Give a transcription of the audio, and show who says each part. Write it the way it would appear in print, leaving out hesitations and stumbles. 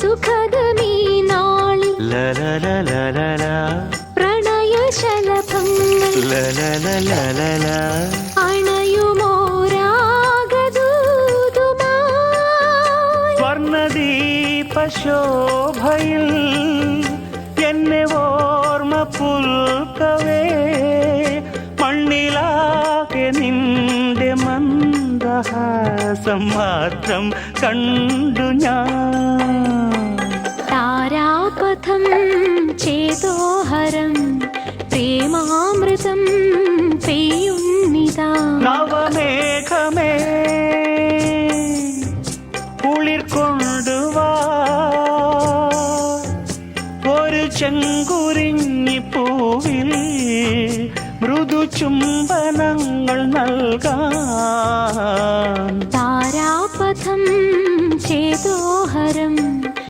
Speaker 1: സുഖദമീ നാളിൽ പ്രണയശലഭങ്ങൾ അണയുമോരാഗദൂതുമായി
Speaker 2: വർണ്ണദീപശോഭയിൽ എന്നെ ഓർമ്മ പുൽക്കവേ മണ്ണിലാകെ നിന്റെ മന്ദഹാസം മാത്രം കണ്ടു ഞാൻ.
Speaker 1: താരാപഥം ചേതോഹരം പ്രേമാമൃതം പെയ്യുന്നിതാ.
Speaker 2: നവമേഘമേ കുളിർ കൊണ്ടുവാ ഒരു ചെങ്കുരിഞ്ഞി പൂവിൽ മൃദു ചുംബനങ്ങൾ നൽകാൻ.